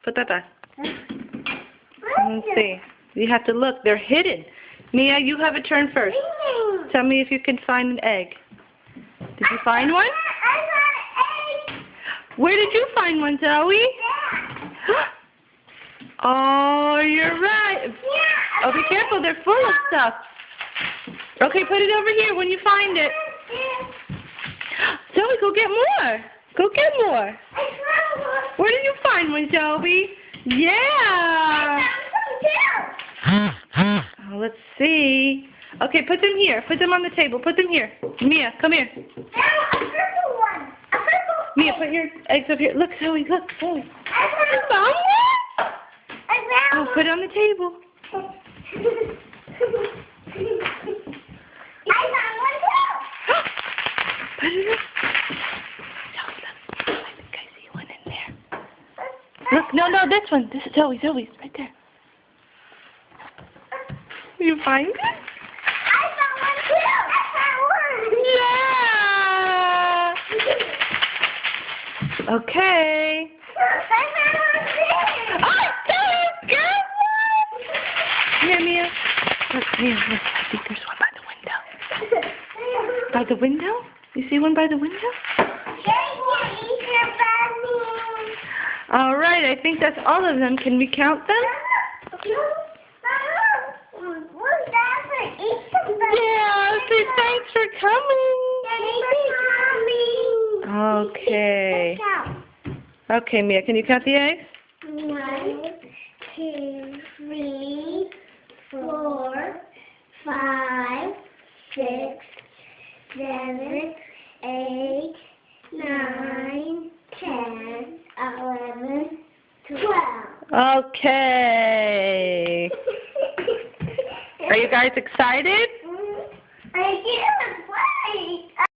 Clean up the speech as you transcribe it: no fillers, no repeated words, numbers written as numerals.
Put that back. Let's see. You have to look. They're hidden. Mia, you have a turn first. Tell me if you can find an egg. Did you find one? I found an egg. Where did you find one, Zoe? Yeah. Oh, you're right. Yeah. Oh, be careful. They're full of stuff. Okay, put it over here when you find it. Zoe, go get more. Go get more. I found one. Where did you find one, Zoe? Yeah. I found some too. Oh, let's see. Okay, put them here. Put them on the table. Put them here. Mia, come here. There's a purple one. A purple Mia, egg. put your eggs up here. Look, Zoe, look, Zoe. I You found found one? I found Oh, put it on the table. I found one too. Put it in. Zoe, look. I think I see one in there. Look, no, this one. This is Zoe's right there. You find it? I found one too. I found one. Yeah. Okay. I found one too. Oh, Zoe, got one. Here, Mia. Look, Mia, look. I think there's one by the window. By the window? You see one by the window? All right, I think that's all of them. Can we count them? Yeah, say thanks for coming. Okay. Okay, Mia, can you count the eggs? 1, 2, 3, 4, 5, 6, 7, 8, 9, 10, 11, 12. Okay. Are you guys excited?